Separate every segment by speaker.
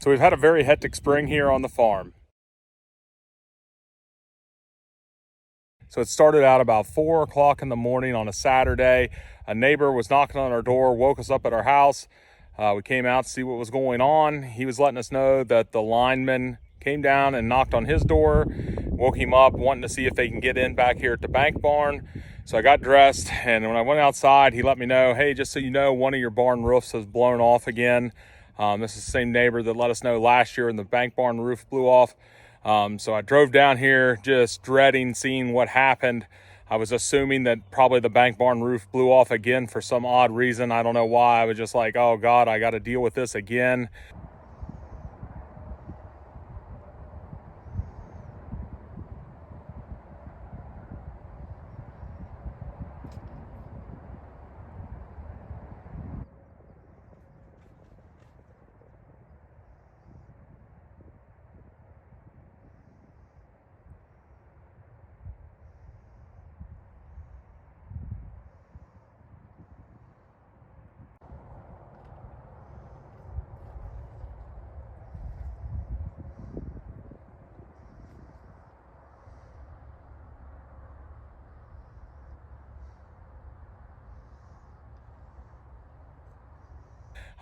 Speaker 1: So we've had a very hectic spring here on the farm. So it started out about 4 o'clock in the morning on a Saturday. A neighbor was knocking on our door, woke us up at our house. We came out to see what was going on. He was letting us know that the lineman came down and knocked on his door, woke him up, wanting to see if they can get in back here at the bank barn. So I got dressed, and when I went outside, he let me know, hey, just so you know, one of your barn roofs has blown off again. This is the same neighbor that let us know last year when the bank barn roof blew off. So I drove down here just dreading seeing what happened. I was assuming that probably the bank barn roof blew off again for some odd reason. I don't know why. I was just like, oh God, I got to deal with this again.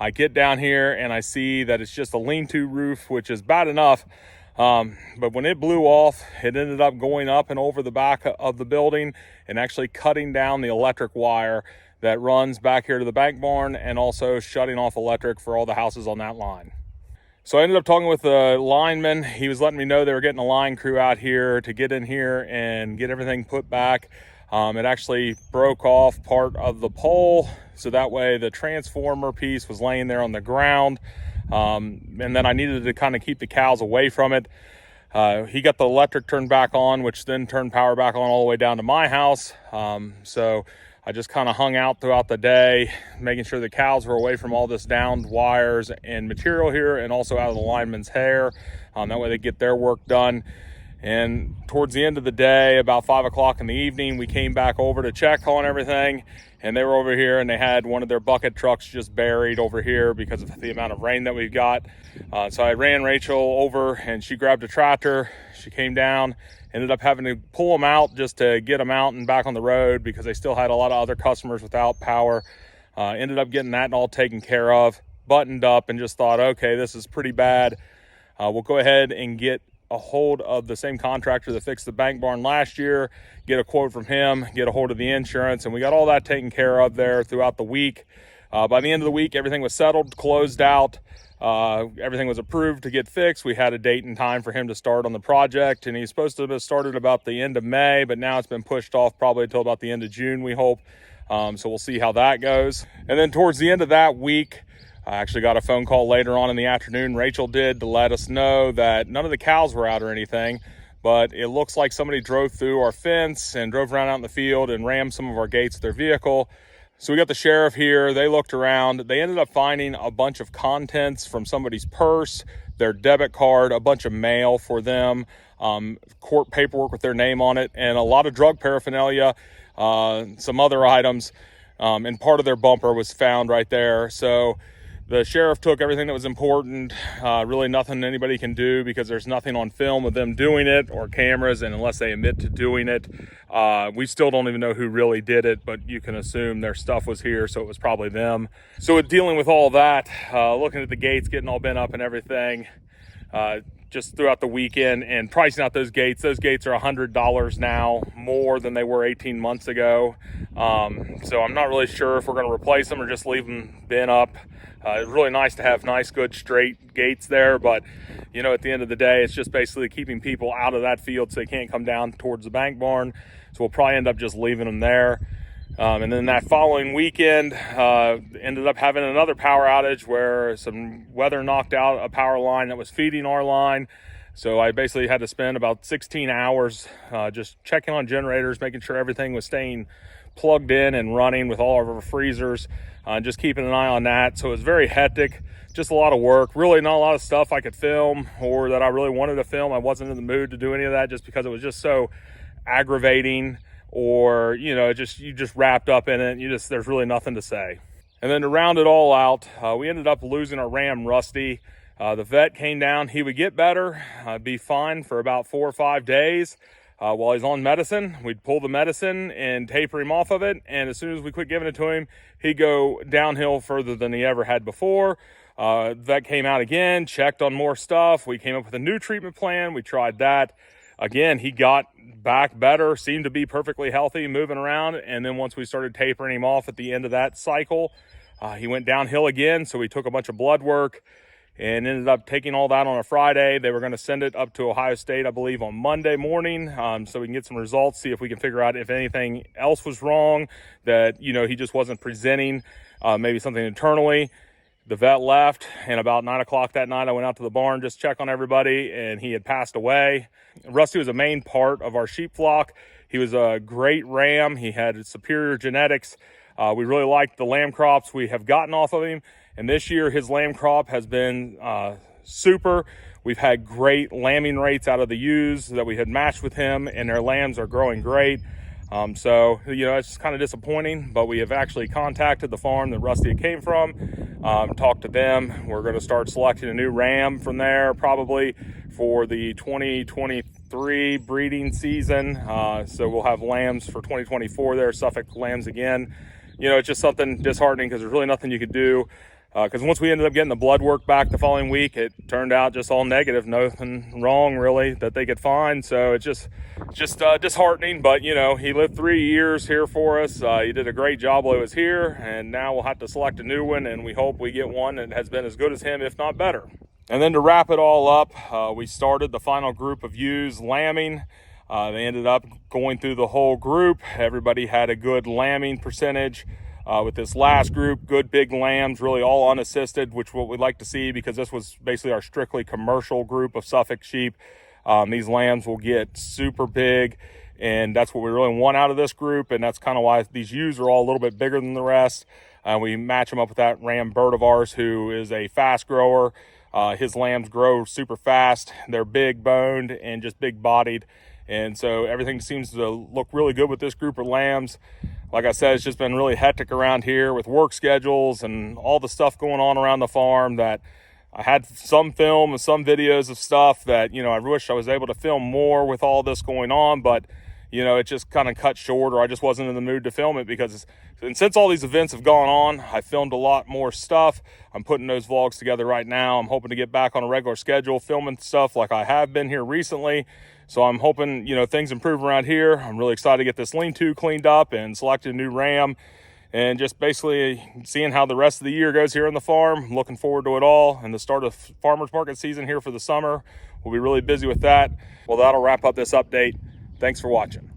Speaker 1: I get down here and I see that it's just a lean-to roof, which is bad enough. But when it blew off, it ended up going up and over the back of the building and actually cutting down the electric wire that runs back here to the bank barn, and also shutting off electric for all the houses on that line. So I ended up talking with the lineman. He was letting me know they were getting a line crew out here to get in here and get everything put back. It actually broke off part of the pole, so that way the transformer piece was laying there on the ground. And then I needed to kind of keep the cows away from it. He got the electric turned back on, which then turned power back on all the way down to my house. So I just kind of hung out throughout the day, making sure the cows were away from all this downed wires and material here, and also out of the lineman's hair. That way they get their work done. And towards the end of the day, about 5 o'clock in the evening, we came back over to check on everything, and they were over here and they had one of their bucket trucks just buried over here because of the amount of rain that we've got. So I ran Rachel over and she grabbed a tractor. She came down, ended up having to pull them out just to get them out and back on the road because they still had a lot of other customers without power. Ended up getting that all taken care of, buttoned up, and just thought, okay, this is pretty bad. We'll go ahead and get a hold of the same contractor that fixed the bank barn last year, get a quote from him, get a hold of the insurance, and we got all that taken care of there throughout the week. By the end of the week, everything was settled, closed out, everything was approved to get fixed. We had a date and time for him to start on the project, and he's supposed to have started about the end of May, but now it's been pushed off probably until about the end of June, we hope. So we'll see how that goes. And then towards the end of that week, I actually got a phone call later on in the afternoon, Rachel did, to let us know that none of the cows were out or anything, but it looks like somebody drove through our fence and drove around out in the field and rammed some of our gates with their vehicle. So we got the sheriff here. They looked around. They ended up finding a bunch of contents from somebody's purse, their debit card, a bunch of mail for them, court paperwork with their name on it, and a lot of drug paraphernalia, some other items, and part of their bumper was found right there. So the sheriff took everything that was important. Really nothing anybody can do because there's nothing on film of them doing it or cameras, and unless they admit to doing it, we still don't even know who really did it, but you can assume their stuff was here, so it was probably them. So with dealing with all that, looking at the gates getting all bent up and everything, just throughout the weekend, and pricing out those gates are $100 now, more than they were 18 months ago. So I'm not really sure if we're going to replace them or just leave them bent up. It's really nice to have nice, good, straight gates there, but you know, at the end of the day, it's just basically keeping people out of that field so they can't come down towards the bank barn. So we'll probably end up just leaving them there. And then that following weekend, ended up having another power outage where some weather knocked out a power line that was feeding our line. So I basically had to spend about 16 hours just checking on generators, making sure everything was staying plugged in and running with all of our freezers, just keeping an eye on that. So it was very hectic, just a lot of work, really not a lot of stuff I could film or that I really wanted to film. I wasn't in the mood to do any of that just because it was just so aggravating, or, you know, you just wrapped up in it. There's really nothing to say. And then to round it all out, we ended up losing our Ram Rusty. The vet came down. He would get better, be fine for about 4 or 5 days. While he's on medicine, we'd pull the medicine and taper him off of it. And as soon as we quit giving it to him, he'd go downhill further than he ever had before. Vet came out again, checked on more stuff. We came up with a new treatment plan. We tried that. Again, he got back better, seemed to be perfectly healthy, moving around. And then once we started tapering him off at the end of that cycle, he went downhill again. So we took a bunch of blood work and ended up taking all that on a Friday. They were going to send it up to Ohio State, I believe, on Monday morning, so we can get some results, see if we can figure out if anything else was wrong, that, you know, he just wasn't presenting, maybe something internally. The vet left, and about 9 o'clock that night, I went out to the barn, just check on everybody, and he had passed away. Rusty was a main part of our sheep flock. He was a great ram. He had superior genetics. We really liked the lamb crops we have gotten off of him. And this year, his lamb crop has been super. We've had great lambing rates out of the ewes that we had matched with him, and their lambs are growing great. So, you know, it's kind of disappointing, but we have actually contacted the farm that Rusty came from, talked to them. We're going to start selecting a new ram from there, probably for the 2023 breeding season. So we'll have lambs for 2024 there, Suffolk lambs again. You know, it's just something disheartening because there's really nothing you could do. Because once we ended up getting the blood work back the following week, it turned out just all negative, nothing wrong really that they could find. So it's just disheartening. But you know, he lived 3 years here for us. He did a great job while he was here, and now we'll have to select a new one, and we hope we get one that has been as good as him, if not better. And then to wrap it all up, we started the final group of ewes lambing. They ended up going through the whole group. Everybody had a good lambing percentage. With this last group, good big lambs, really all unassisted, which what we'd like to see, because this was basically our strictly commercial group of Suffolk sheep. These lambs will get super big, and that's what we really want out of this group, and that's kind of why these ewes are all a little bit bigger than the rest. We match them up with that ram bird of ours, who is a fast grower. His lambs grow super fast. They're big boned and just big bodied. And so everything seems to look really good with this group of lambs. Like I said, it's just been really hectic around here with work schedules and all the stuff going on around the farm, that I had some film and some videos of stuff that, you know, I wish I was able to film more with all this going on, but, you know, it just kind of cut short, or I just wasn't in the mood to film it, because and since all these events have gone on, I filmed a lot more stuff. I'm putting those vlogs together right now. I'm hoping to get back on a regular schedule, filming stuff like I have been here recently. So I'm hoping, you know, things improve around here. I'm really excited to get this lean-to cleaned up and selected a new ram, and just basically seeing how the rest of the year goes here on the farm. Looking forward to it all, and the start of farmers market season here for the summer. We'll be really busy with that. Well, that'll wrap up this update. Thanks for watching.